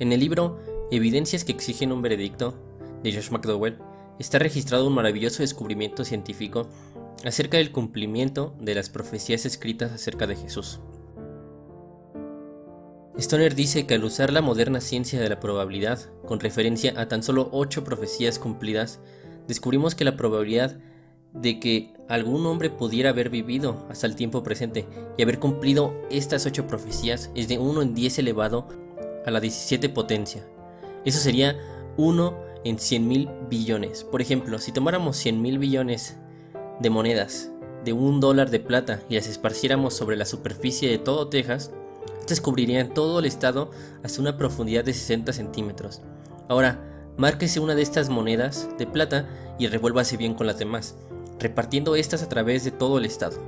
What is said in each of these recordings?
En el libro Evidencias que exigen un veredicto, de Josh McDowell, está registrado un maravilloso descubrimiento científico acerca del cumplimiento de las profecías escritas acerca de Jesús. Stoner dice que al usar la moderna ciencia de la probabilidad, con referencia a tan solo 8 profecías cumplidas, descubrimos que la probabilidad de que algún hombre pudiera haber vivido hasta el tiempo presente y haber cumplido estas 8 profecías es de 1 en 10 elevado a la 17 potencia. Eso sería 1 en 100,000 billones. Por ejemplo, si tomáramos 100,000 billones de monedas de $1 de plata y las esparciéramos sobre la superficie de todo Texas, estas cubrirían todo el estado hasta una profundidad de 60 centímetros. Ahora, márquese una de estas monedas de plata y revuélvase bien con las demás, repartiendo estas a través de todo el estado.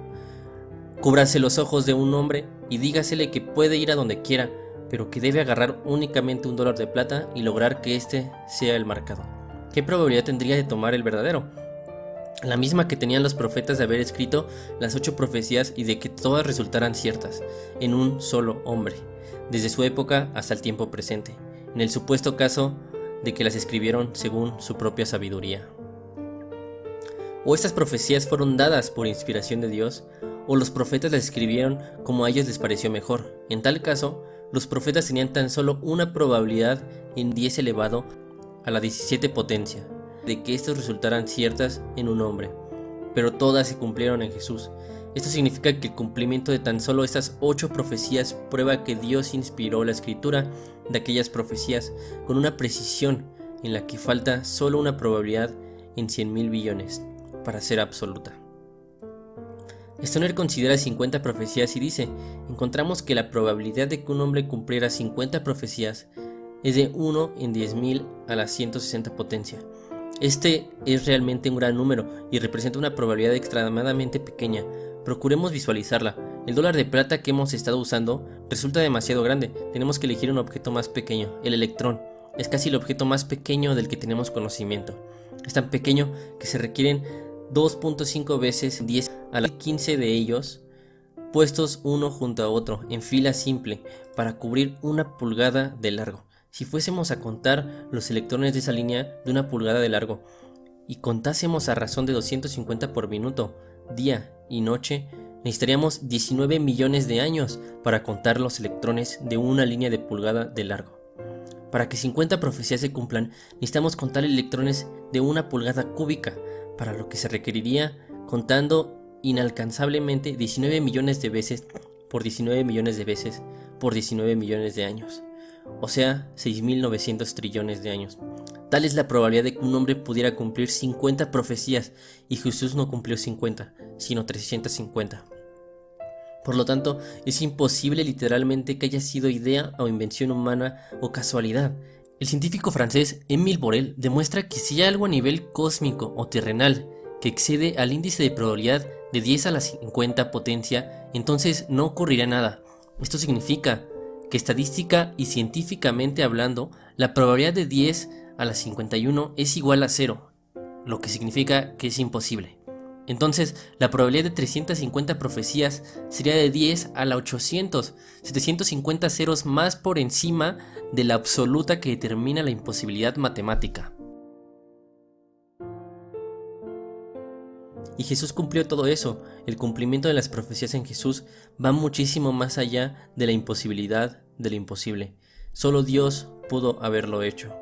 Cúbrase los ojos de un hombre y dígasele que puede ir a donde quiera, pero que debe agarrar únicamente $1 de plata y lograr que este sea el marcado. ¿Qué probabilidad tendría de tomar el verdadero? La misma que tenían los profetas de haber escrito las 8 profecías y de que todas resultaran ciertas, en un solo hombre, desde su época hasta el tiempo presente, en el supuesto caso de que las escribieron según su propia sabiduría. O estas profecías fueron dadas por inspiración de Dios, o los profetas las escribieron como a ellos les pareció mejor. En tal caso, los profetas tenían tan solo una probabilidad en 10 elevado a la 17 potencia, de que éstas resultaran ciertas en un hombre, pero todas se cumplieron en Jesús. Esto significa que el cumplimiento de tan solo estas 8 profecías prueba que Dios inspiró la escritura de aquellas profecías con una precisión en la que falta solo una probabilidad en 100,000 billones para ser absoluta. Stoner considera 50 profecías y dice: encontramos que la probabilidad de que un hombre cumpliera 50 profecías es de 1 en 10,000 a la 160 potencia. Este es realmente un gran número y representa una probabilidad extremadamente pequeña. Procuremos visualizarla. El dólar de plata que hemos estado usando resulta demasiado grande. Tenemos que elegir un objeto más pequeño, el electrón. Es casi el objeto más pequeño del que tenemos conocimiento. Es tan pequeño que se requieren 2.5 veces 10 a la 15 de ellos, puestos uno junto a otro, en fila simple, para cubrir 1 pulgada de largo. Si fuésemos a contar los electrones de esa línea de 1 pulgada de largo y contásemos a razón de 250 por minuto, día y noche, necesitaríamos 19 millones de años para contar los electrones de una línea de pulgada de largo. Para que 50 profecías se cumplan, necesitamos contar electrones de 1 pulgada cúbica, para lo que se requeriría contando inalcanzablemente 19 millones de veces por 19 millones de veces por 19 millones de años. O sea, 6.900 trillones de años. Tal es la probabilidad de que un hombre pudiera cumplir 50 profecías, y Jesús no cumplió 50, sino 350. Por lo tanto, es imposible literalmente que haya sido idea o invención humana o casualidad. El científico francés Émile Borel demuestra que si hay algo a nivel cósmico o terrenal que excede al índice de probabilidad de 10 a la 50 potencia, entonces no ocurrirá nada. Esto significa que estadística y científicamente hablando, la probabilidad de 10 a la 51 es igual a 0, lo que significa que es imposible. Entonces, la probabilidad de 350 profecías sería de 10 a la 800, 750 ceros más por encima de la absoluta que determina la imposibilidad matemática. Y Jesús cumplió todo eso. El cumplimiento de las profecías en Jesús va muchísimo más allá de la imposibilidad de lo imposible. Solo Dios pudo haberlo hecho.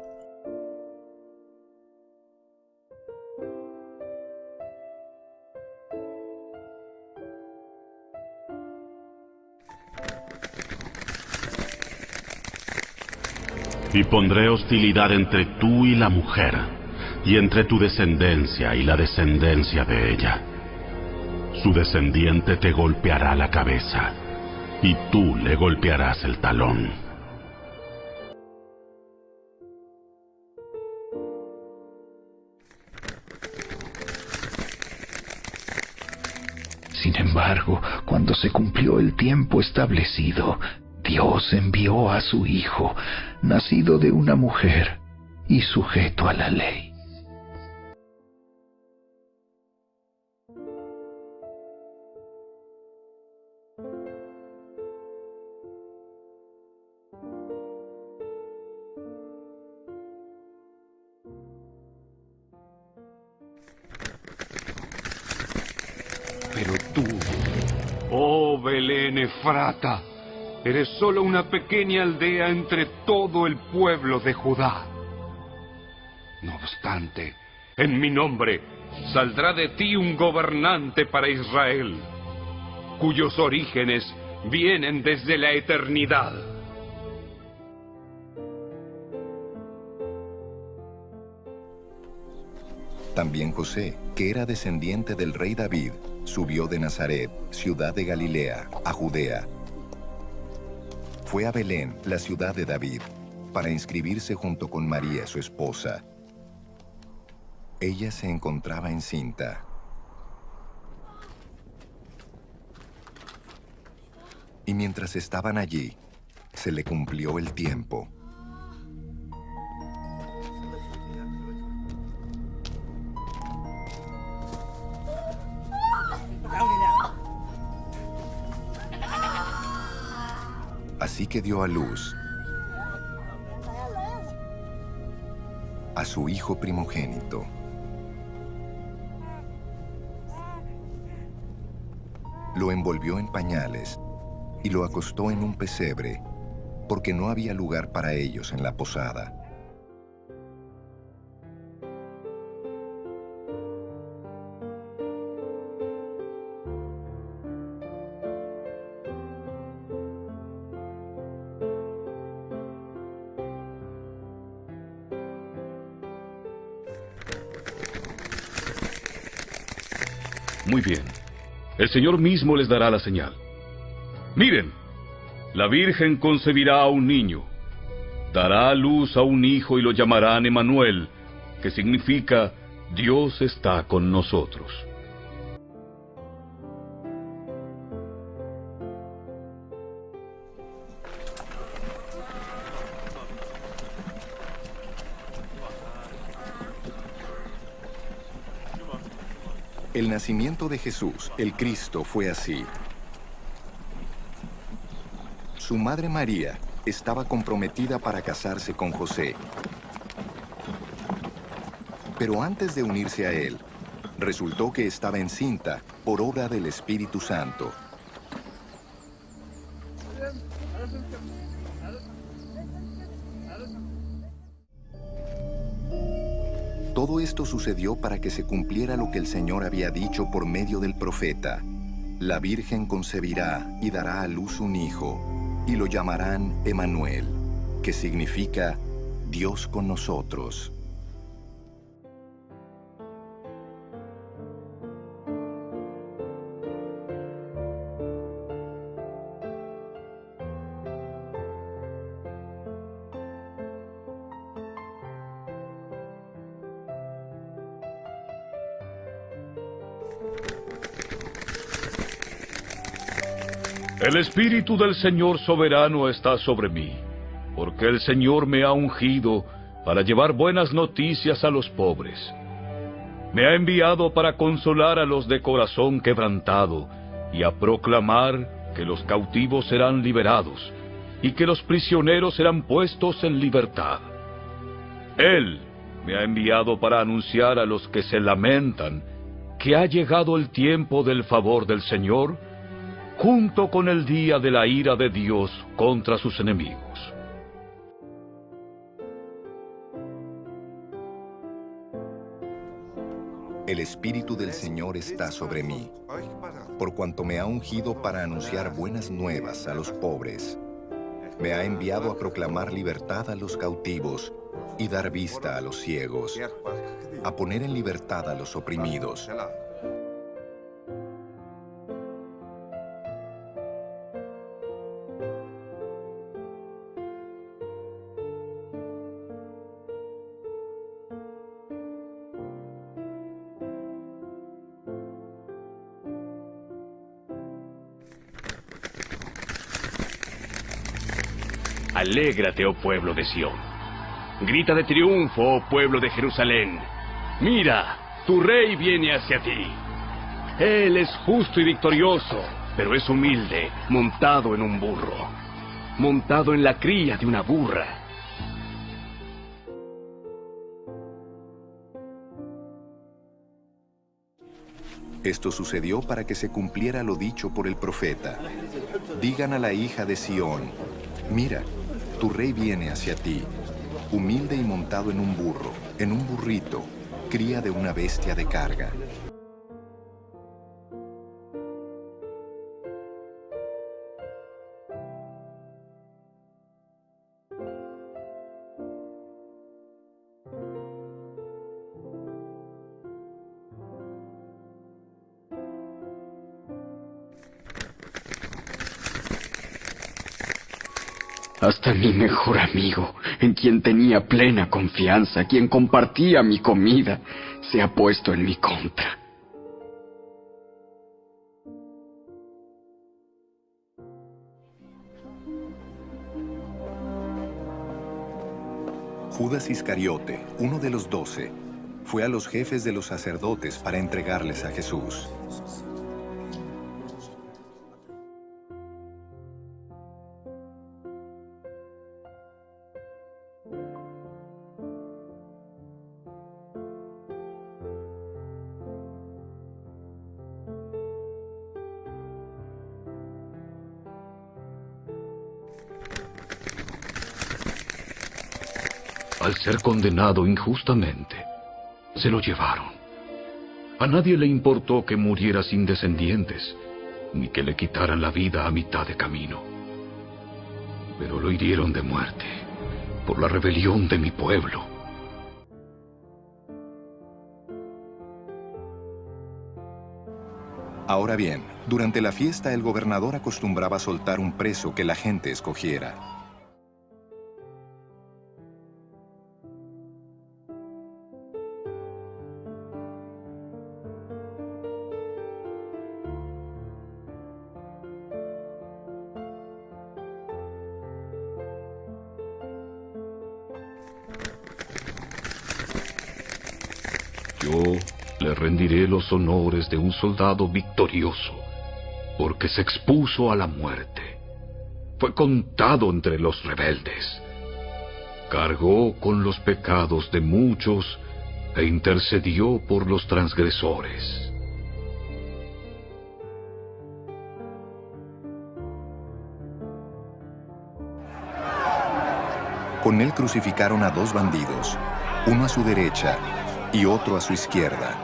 Y pondré hostilidad entre tú y la mujer, y entre tu descendencia y la descendencia de ella. Su descendiente te golpeará la cabeza, y tú le golpearás el talón. Sin embargo, cuando se cumplió el tiempo establecido, Dios envió a su Hijo, nacido de una mujer y sujeto a la ley. Belén Efrata, eres solo una pequeña aldea entre todo el pueblo de Judá. No obstante, en mi nombre saldrá de ti un gobernante para Israel, cuyos orígenes vienen desde la eternidad. También José, que era descendiente del rey David, subió de Nazaret, ciudad de Galilea, a Judea. Fue a Belén, la ciudad de David, para inscribirse junto con María, su esposa. Ella se encontraba encinta. Y mientras estaban allí, se le cumplió el tiempo. Así que dio a luz a su hijo primogénito. Lo envolvió en pañales y lo acostó en un pesebre, porque no había lugar para ellos en la posada. Muy bien. El Señor mismo les dará la señal. Miren, la Virgen concebirá a un niño, dará a luz a un hijo y lo llamarán Emmanuel, que significa Dios está con nosotros. El nacimiento de Jesús, el Cristo, fue así. Su madre María estaba comprometida para casarse con José. Pero antes de unirse a él, resultó que estaba encinta por obra del Espíritu Santo. Todo esto sucedió para que se cumpliera lo que el Señor había dicho por medio del profeta. La Virgen concebirá y dará a luz un hijo, y lo llamarán Emmanuel, que significa Dios con nosotros. El Espíritu del Señor soberano está sobre mí, porque el Señor me ha ungido para llevar buenas noticias a los pobres. Me ha enviado para consolar a los de corazón quebrantado y a proclamar que los cautivos serán liberados y que los prisioneros serán puestos en libertad. Él me ha enviado para anunciar a los que se lamentan que ha llegado el tiempo del favor del Señor, junto con el día de la ira de Dios contra sus enemigos. El Espíritu del Señor está sobre mí, por cuanto me ha ungido para anunciar buenas nuevas a los pobres. Me ha enviado a proclamar libertad a los cautivos y dar vista a los ciegos, a poner en libertad a los oprimidos, Alégrate, oh pueblo de Sión. Grita de triunfo, oh pueblo de Jerusalén. Mira, tu rey viene hacia ti. Él es justo y victorioso, pero es humilde, montado en un burro, montado en la cría de una burra. Esto sucedió para que se cumpliera lo dicho por el profeta. Digan a la hija de Sión, mira, tu rey viene hacia ti, humilde y montado en un burro, en un burrito, cría de una bestia de carga. Hasta mi mejor amigo, en quien tenía plena confianza, quien compartía mi comida, se ha puesto en mi contra. Judas Iscariote, uno de los 12, fue a los jefes de los sacerdotes para entregarles a Jesús. Al ser condenado injustamente, se lo llevaron. A nadie le importó que muriera sin descendientes, ni que le quitaran la vida a mitad de camino. Pero lo hirieron de muerte por la rebelión de mi pueblo. Ahora bien, durante la fiesta el gobernador acostumbraba soltar un preso que la gente escogiera. Yo le rendiré los honores de un soldado victorioso, porque se expuso a la muerte. Fue contado entre los rebeldes. Cargó con los pecados de muchos e intercedió por los transgresores. Con él crucificaron a 2 bandidos, uno a su derecha y otro a su izquierda.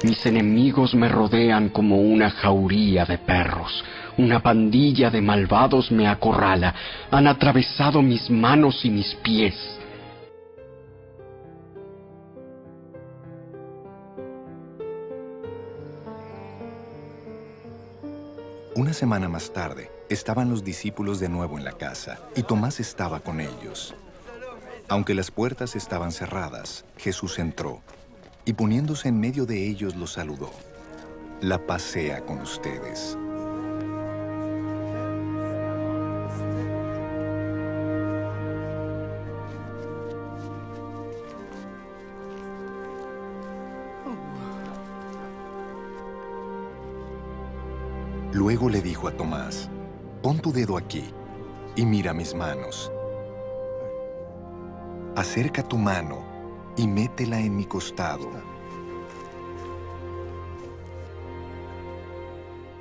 Mis enemigos me rodean como una jauría de perros. Una pandilla de malvados me acorrala. Han atravesado mis manos y mis pies. Una semana más tarde, estaban los discípulos de nuevo en la casa, y Tomás estaba con ellos. Aunque las puertas estaban cerradas, Jesús entró, y poniéndose en medio de ellos los saludó. La paz sea con ustedes. Luego le dijo a Tomás, pon tu dedo aquí y mira mis manos. Acerca tu mano y métela en mi costado.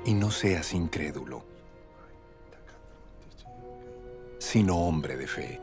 Y no seas incrédulo, sino hombre de fe.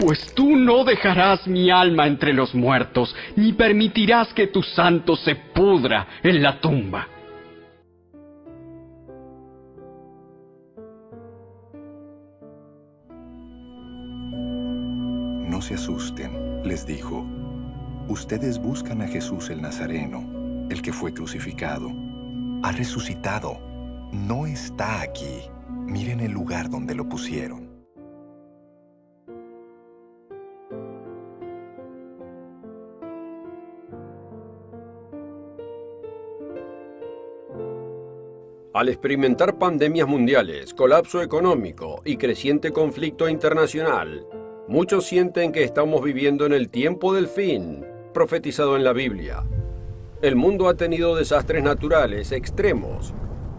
Pues tú no dejarás mi alma entre los muertos, ni permitirás que tu santo se pudra en la tumba. No se asusten, les dijo. Ustedes buscan a Jesús el Nazareno, el que fue crucificado. Ha resucitado. No está aquí. Miren el lugar donde lo pusieron. Al experimentar pandemias mundiales, colapso económico y creciente conflicto internacional, muchos sienten que estamos viviendo en el tiempo del fin, profetizado en la Biblia. El mundo ha tenido desastres naturales extremos,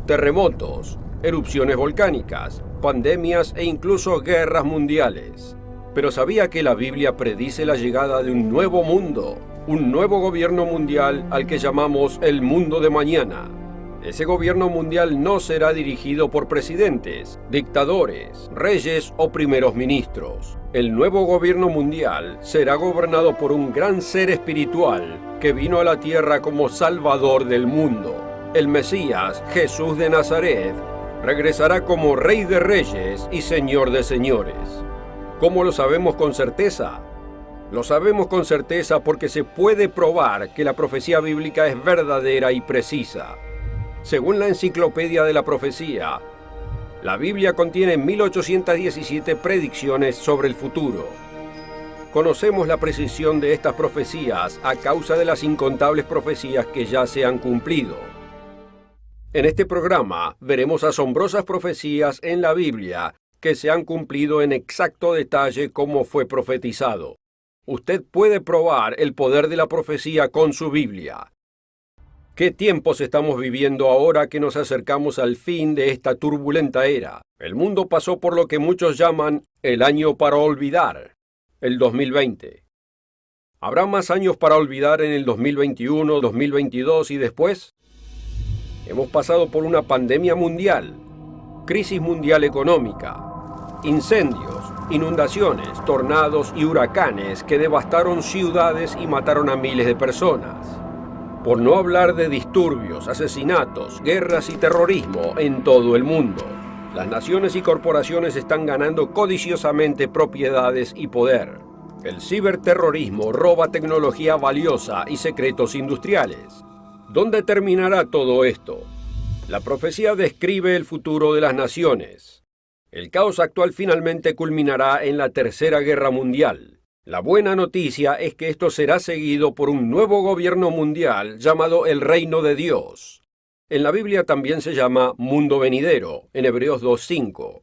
terremotos, erupciones volcánicas, pandemias e incluso guerras mundiales. Pero ¿sabía que la Biblia predice la llegada de un nuevo mundo, un nuevo gobierno mundial al que llamamos el mundo de mañana? Ese gobierno mundial no será dirigido por presidentes, dictadores, reyes o primeros ministros. El nuevo gobierno mundial será gobernado por un gran ser espiritual que vino a la tierra como Salvador del mundo. El Mesías, Jesús de Nazaret, regresará como Rey de Reyes y Señor de Señores. ¿Cómo lo sabemos con certeza? Lo sabemos con certeza porque se puede probar que la profecía bíblica es verdadera y precisa. Según la Enciclopedia de la Profecía, la Biblia contiene 1817 predicciones sobre el futuro. Conocemos la precisión de estas profecías a causa de las incontables profecías que ya se han cumplido. En este programa veremos asombrosas profecías en la Biblia que se han cumplido en exacto detalle como fue profetizado. Usted puede probar el poder de la profecía con su Biblia. ¿Qué tiempos estamos viviendo ahora que nos acercamos al fin de esta turbulenta era? El mundo pasó por lo que muchos llaman el año para olvidar, el 2020. ¿Habrá más años para olvidar en el 2021, 2022 y después? Hemos pasado por una pandemia mundial, crisis mundial económica, incendios, inundaciones, tornados y huracanes que devastaron ciudades y mataron a miles de personas. Por no hablar de disturbios, asesinatos, guerras y terrorismo en todo el mundo. Las naciones y corporaciones están ganando codiciosamente propiedades y poder. El ciberterrorismo roba tecnología valiosa y secretos industriales. ¿Dónde terminará todo esto? La profecía describe el futuro de las naciones. El caos actual finalmente culminará en la Tercera Guerra Mundial. La buena noticia es que esto será seguido por un nuevo gobierno mundial llamado el Reino de Dios. En la Biblia también se llama mundo venidero, en Hebreos 2:5.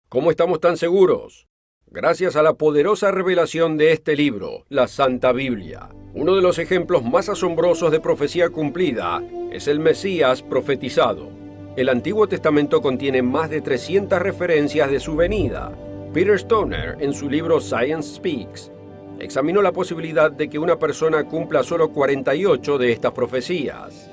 ¿Cómo estamos tan seguros? Gracias a la poderosa revelación de este libro, la Santa Biblia. Uno de los ejemplos más asombrosos de profecía cumplida es el Mesías profetizado. El Antiguo Testamento contiene más de 300 referencias de su venida. Peter Stoner, en su libro Science Speaks, examinó la posibilidad de que una persona cumpla solo 48 de estas profecías.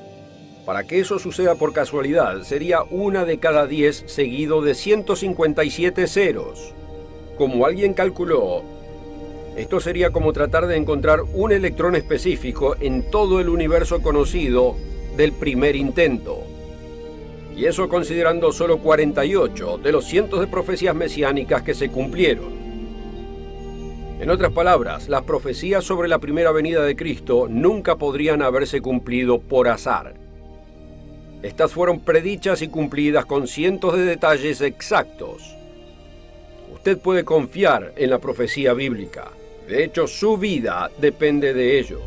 Para que eso suceda por casualidad, sería una de cada 10 seguido de 157 ceros. Como alguien calculó, esto sería como tratar de encontrar un electrón específico en todo el universo conocido del primer intento. Y eso considerando solo 48 de los cientos de profecías mesiánicas que se cumplieron. En otras palabras, las profecías sobre la primera venida de Cristo nunca podrían haberse cumplido por azar. Estas fueron predichas y cumplidas con cientos de detalles exactos. Usted puede confiar en la profecía bíblica. De hecho, su vida depende de ello.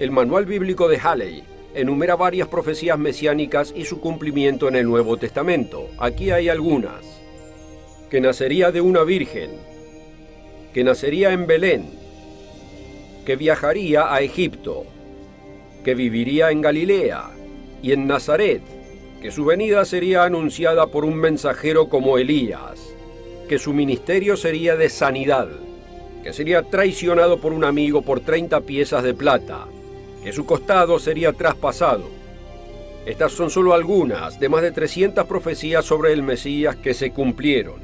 El Manual Bíblico de Halley enumera varias profecías mesiánicas y su cumplimiento en el Nuevo Testamento. Aquí hay algunas. Que nacería de una virgen, que nacería en Belén, que viajaría a Egipto, que viviría en Galilea y en Nazaret, que su venida sería anunciada por un mensajero como Elías, que su ministerio sería de sanidad, que sería traicionado por un amigo por 30 piezas de plata, que su costado sería traspasado. Estas son solo algunas de más de 300 profecías sobre el Mesías que se cumplieron.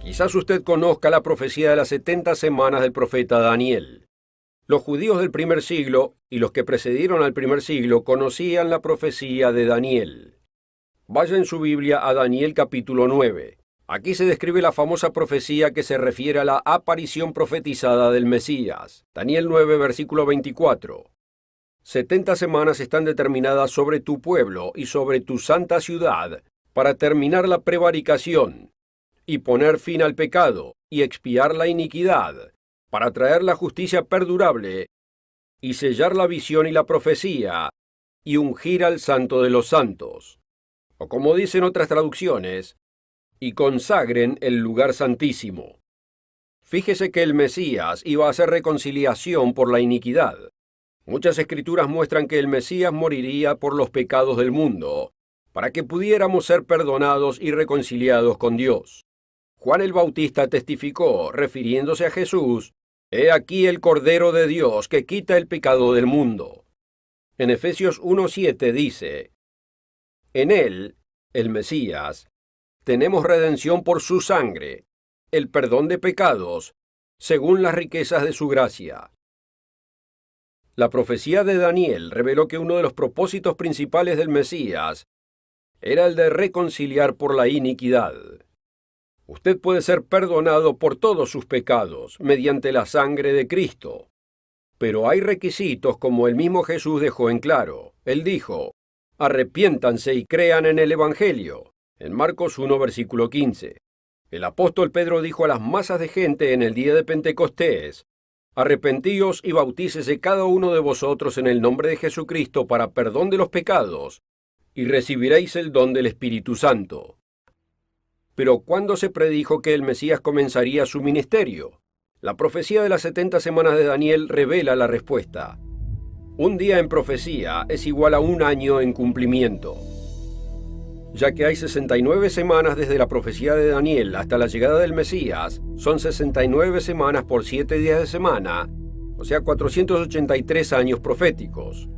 Quizás usted conozca la profecía de las 70 semanas del profeta Daniel. Los judíos del primer siglo y los que precedieron al primer siglo conocían la profecía de Daniel. Vaya en su Biblia a Daniel capítulo 9. Aquí se describe la famosa profecía que se refiere a la aparición profetizada del Mesías. Daniel 9, versículo 24. 70 semanas están determinadas sobre tu pueblo y sobre tu santa ciudad para terminar la prevaricación y poner fin al pecado y expiar la iniquidad, para traer la justicia perdurable y sellar la visión y la profecía y ungir al Santo de los Santos. O como dicen otras traducciones, y consagren el lugar santísimo. Fíjese que el Mesías iba a hacer reconciliación por la iniquidad. Muchas escrituras muestran que el Mesías moriría por los pecados del mundo, para que pudiéramos ser perdonados y reconciliados con Dios. Juan el Bautista testificó, refiriéndose a Jesús, «He aquí el Cordero de Dios que quita el pecado del mundo». En Efesios 1:7 dice, «En él, el Mesías, tenemos redención por su sangre, el perdón de pecados, según las riquezas de su gracia». La profecía de Daniel reveló que uno de los propósitos principales del Mesías era el de reconciliar por la iniquidad. Usted puede ser perdonado por todos sus pecados mediante la sangre de Cristo. Pero hay requisitos como el mismo Jesús dejó en claro. Él dijo, arrepiéntanse y crean en el Evangelio, en Marcos 1, versículo 15. El apóstol Pedro dijo a las masas de gente en el día de Pentecostés, arrepentíos y bautícese cada uno de vosotros en el nombre de Jesucristo para perdón de los pecados, y recibiréis el don del Espíritu Santo. Pero ¿cuándo se predijo que el Mesías comenzaría su ministerio? La profecía de las 70 semanas de Daniel revela la respuesta. Un día en profecía es igual a un año en cumplimiento. Ya que hay 69 semanas desde la profecía de Daniel hasta la llegada del Mesías, son 69 semanas por 7 días de semana, o sea 483 años proféticos.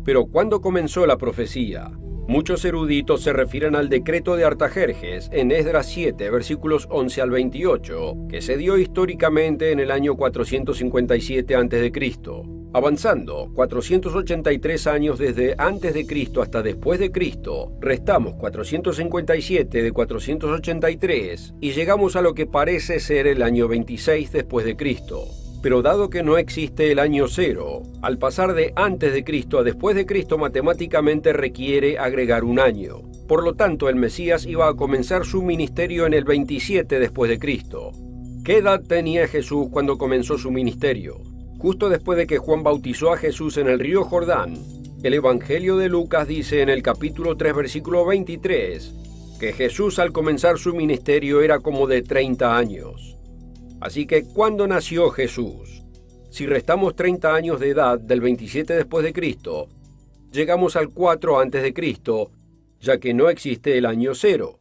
Pero ¿cuándo comenzó la profecía? Muchos eruditos se refieren al decreto de Artajerjes en Esdras 7, versículos 11 al 28, que se dio históricamente en el año 457 a.C. Avanzando 483 años desde antes de Cristo hasta después de Cristo, restamos 457 de 483 y llegamos a lo que parece ser el año 26 después de Cristo. Pero dado que no existe el año cero, al pasar de antes de Cristo a después de Cristo matemáticamente requiere agregar un año. Por lo tanto, el Mesías iba a comenzar su ministerio en el 27 después de Cristo. ¿Qué edad tenía Jesús cuando comenzó su ministerio? Justo después de que Juan bautizó a Jesús en el río Jordán, el Evangelio de Lucas dice en el capítulo 3, versículo 23, que Jesús al comenzar su ministerio era como de 30 años. Así que, ¿cuándo nació Jesús? Si restamos 30 años de edad del 27 después de Cristo, llegamos al 4 antes de Cristo, ya que no existe el año cero.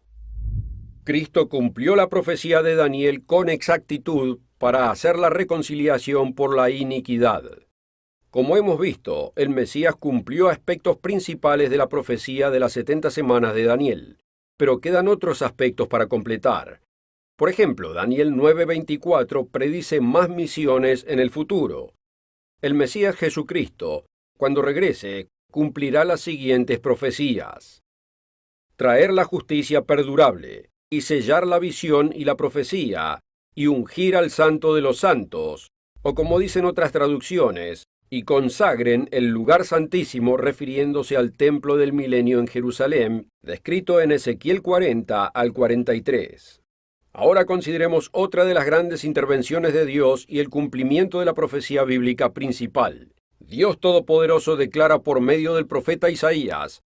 Cristo cumplió la profecía de Daniel con exactitud para hacer la reconciliación por la iniquidad. Como hemos visto, el Mesías cumplió aspectos principales de la profecía de las 70 semanas de Daniel, pero quedan otros aspectos para completar. Por ejemplo, Daniel 9:24 predice más misiones en el futuro. El Mesías Jesucristo, cuando regrese, cumplirá las siguientes profecías: traer la justicia perdurable, y sellar la visión y la profecía, y ungir al Santo de los Santos, o como dicen otras traducciones, y consagren el lugar santísimo, refiriéndose al templo del milenio en Jerusalén, descrito en Ezequiel 40 al 43. Ahora consideremos otra de las grandes intervenciones de Dios y el cumplimiento de la profecía bíblica principal. Dios Todopoderoso declara por medio del profeta Isaías: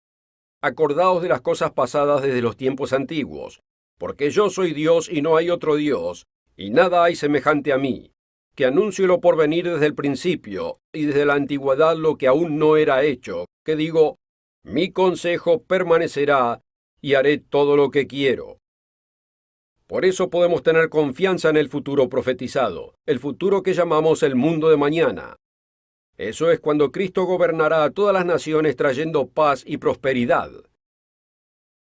acordaos de las cosas pasadas desde los tiempos antiguos, porque yo soy Dios y no hay otro Dios, y nada hay semejante a mí, que anuncio lo por venir desde el principio, y desde la antigüedad lo que aún no era hecho, que digo, mi consejo permanecerá, y haré todo lo que quiero. Por eso podemos tener confianza en el futuro profetizado, el futuro que llamamos el mundo de mañana. Eso es cuando Cristo gobernará a todas las naciones trayendo paz y prosperidad.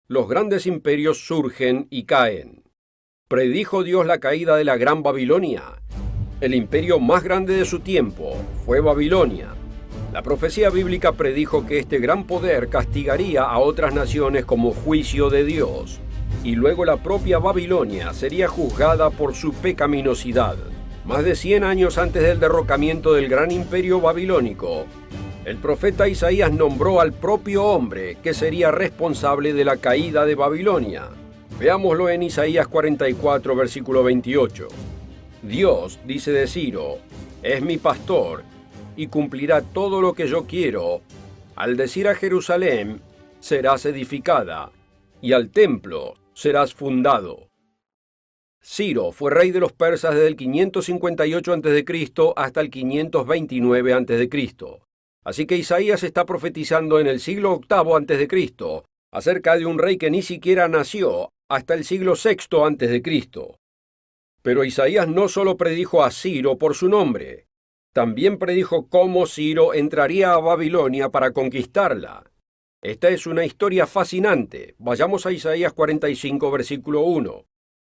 Los grandes imperios surgen y caen. Predijo Dios la caída de la Gran Babilonia. El imperio más grande de su tiempo fue Babilonia. La profecía bíblica predijo que este gran poder castigaría a otras naciones como juicio de Dios. Y luego la propia Babilonia sería juzgada por su pecaminosidad. Más de 100 años antes del derrocamiento del gran imperio babilónico, El profeta Isaías nombró al propio hombre que sería responsable de la caída de Babilonia. Veámoslo en Isaías 44, versículo 28. Dios dice de Ciro: es mi pastor y cumplirá todo lo que yo quiero. Al decir a Jerusalén: serás edificada, y al templo serás fundado. Ciro fue rey de los persas desde el 558 a.C. hasta el 529 a.C. Así que Isaías está profetizando en el siglo VIII a.C. acerca de un rey que ni siquiera nació hasta el siglo VI a.C. Pero Isaías no solo predijo a Ciro por su nombre, también predijo cómo Ciro entraría a Babilonia para conquistarla. Esta es una historia fascinante. Vayamos a Isaías 45, versículo 1.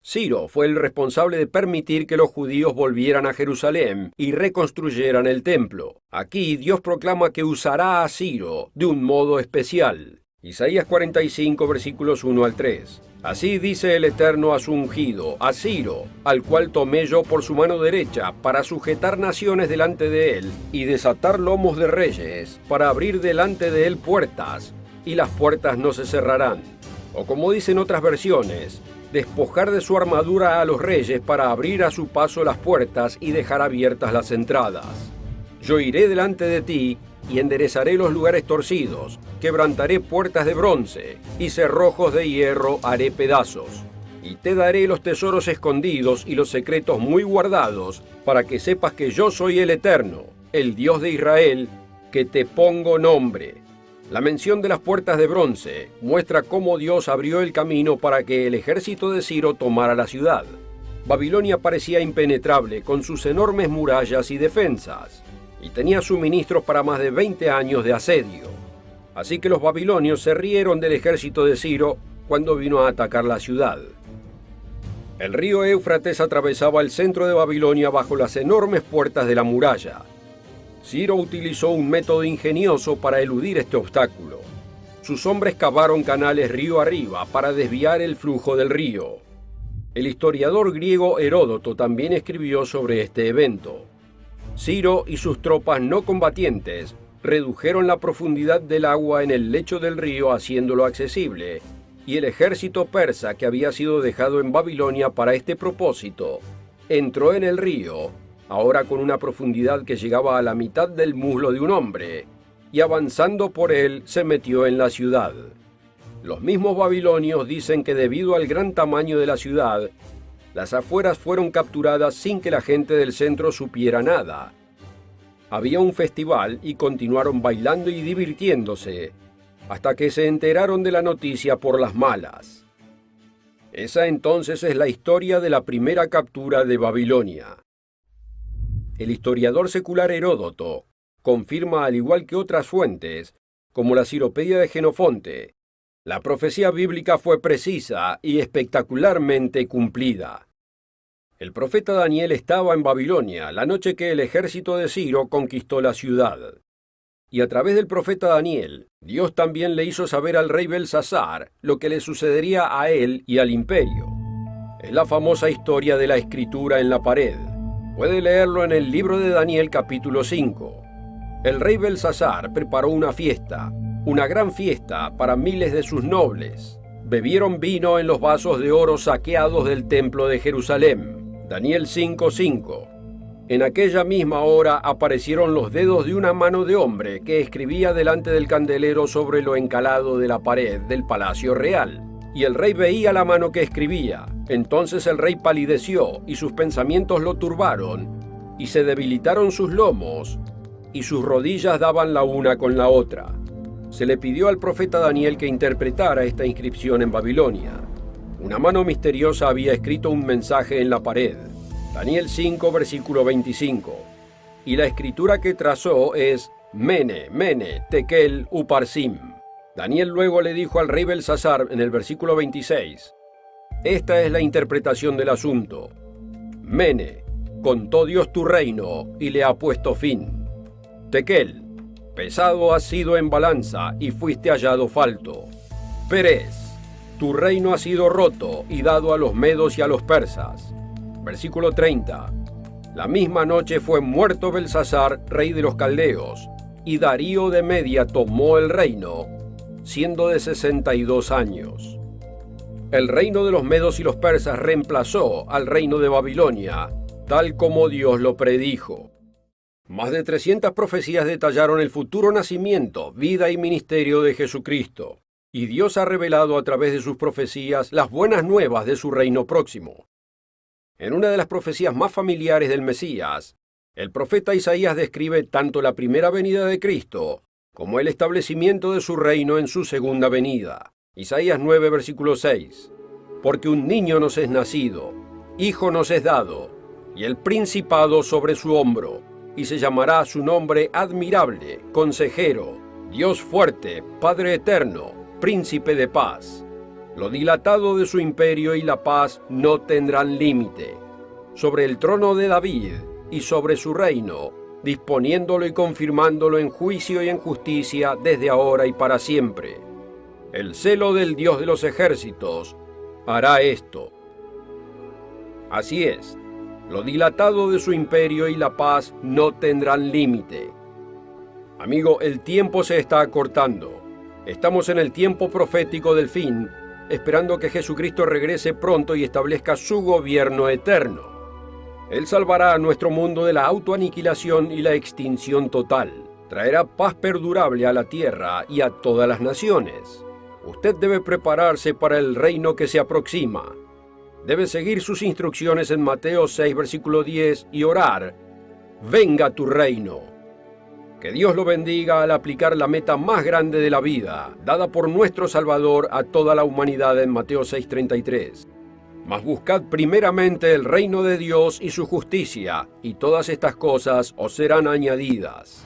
Ciro fue el responsable de permitir que los judíos volvieran a Jerusalén y reconstruyeran el templo. Aquí Dios proclama que usará a Ciro de un modo especial. Isaías 45, versículos 1 al 3. Así dice el Eterno a su ungido, a Ciro, al cual tomé yo por su mano derecha, para sujetar naciones delante de él, y desatar lomos de reyes, para abrir delante de él puertas, y las puertas no se cerrarán. O como dicen otras versiones, despojar de su armadura a los reyes para abrir a su paso las puertas y dejar abiertas las entradas. Yo iré delante de ti y enderezaré los lugares torcidos, quebrantaré puertas de bronce y cerrojos de hierro haré pedazos. Y te daré los tesoros escondidos y los secretos muy guardados, para que sepas que yo soy el Eterno, el Dios de Israel, que te pongo nombre. La mención de las puertas de bronce muestra cómo Dios abrió el camino para que el ejército de Ciro tomara la ciudad. Babilonia parecía impenetrable con sus enormes murallas y defensas, y tenía suministros para más de 20 años de asedio. Así que los babilonios se rieron del ejército de Ciro cuando vino a atacar la ciudad. El río Éufrates atravesaba el centro de Babilonia bajo las enormes puertas de la muralla. Ciro utilizó un método ingenioso para eludir este obstáculo. Sus hombres cavaron canales río arriba para desviar el flujo del río. El historiador griego Heródoto también escribió sobre este evento. Ciro y sus tropas no combatientes redujeron la profundidad del agua en el lecho del río haciéndolo accesible, y el ejército persa que había sido dejado en Babilonia para este propósito entró en el río, ahora con una profundidad que llegaba a la mitad del muslo de un hombre, y avanzando por él se metió en la ciudad. Los mismos babilonios dicen que debido al gran tamaño de la ciudad, las afueras fueron capturadas sin que la gente del centro supiera nada. Había un festival y continuaron bailando y divirtiéndose, hasta que se enteraron de la noticia por las malas. Esa entonces es la historia de la primera captura de Babilonia. El historiador secular Heródoto confirma, al igual que otras fuentes, como la Ciropedia de Jenofonte, la profecía bíblica fue precisa y espectacularmente cumplida. El profeta Daniel estaba en Babilonia la noche que el ejército de Ciro conquistó la ciudad. Y a través del profeta Daniel, Dios también le hizo saber al rey Belsasar lo que le sucedería a él y al imperio. Es la famosa historia de la escritura en la pared. Puede leerlo en el libro de Daniel capítulo 5. El rey Belsasar preparó una fiesta, una gran fiesta para miles de sus nobles. Bebieron vino en los vasos de oro saqueados del templo de Jerusalén. Daniel 5:5. En aquella misma hora aparecieron los dedos de una mano de hombre que escribía delante del candelero sobre lo encalado de la pared del palacio real. Y el rey veía la mano que escribía. Entonces el rey palideció y sus pensamientos lo turbaron, y se debilitaron sus lomos, y sus rodillas daban la una con la otra. Se le pidió al profeta Daniel que interpretara esta inscripción en Babilonia. Una mano misteriosa había escrito un mensaje en la pared. Daniel 5, versículo 25. Y la escritura que trazó es Mene, Mene, Tekel, Uparsim. Daniel luego le dijo al rey Belsasar en el versículo 26, esta es la interpretación del asunto. Mene, contó Dios tu reino y le ha puesto fin. Tekel, pesado has sido en balanza y fuiste hallado falto. Pérez, tu reino ha sido roto y dado a los medos y a los persas. Versículo 30. La misma noche fue muerto Belsasar, rey de los caldeos, y Darío de Media tomó el reino, siendo de 62 años. El reino de los medos y los persas reemplazó al reino de Babilonia, tal como Dios lo predijo. Más de 300 profecías detallaron el futuro nacimiento, vida y ministerio de Jesucristo, y Dios ha revelado a través de sus profecías las buenas nuevas de su reino próximo. En una de las profecías más familiares del Mesías, el profeta Isaías describe tanto la primera venida de Cristo como el establecimiento de su reino en su segunda venida. Isaías 9, versículo 6. Porque un niño nos es nacido, hijo nos es dado, y el principado sobre su hombro, y se llamará su nombre admirable, consejero, Dios fuerte, Padre eterno, príncipe de paz. Lo dilatado de su imperio y la paz no tendrán límite. Sobre el trono de David y sobre su reino, disponiéndolo y confirmándolo en juicio y en justicia desde ahora y para siempre. El celo del Dios de los ejércitos hará esto. Así es, lo dilatado de su imperio y la paz no tendrán límite. Amigo, el tiempo se está acortando. Estamos en el tiempo profético del fin, esperando que Jesucristo regrese pronto y establezca su gobierno eterno. Él salvará a nuestro mundo de la autoaniquilación y la extinción total. Traerá paz perdurable a la tierra y a todas las naciones. Usted debe prepararse para el reino que se aproxima. Debe seguir sus instrucciones en Mateo 6, versículo 10 y orar: venga tu reino. Que Dios lo bendiga al aplicar la meta más grande de la vida, dada por nuestro Salvador a toda la humanidad en Mateo 6:33. Mas buscad primeramente el reino de Dios y su justicia, y todas estas cosas os serán añadidas.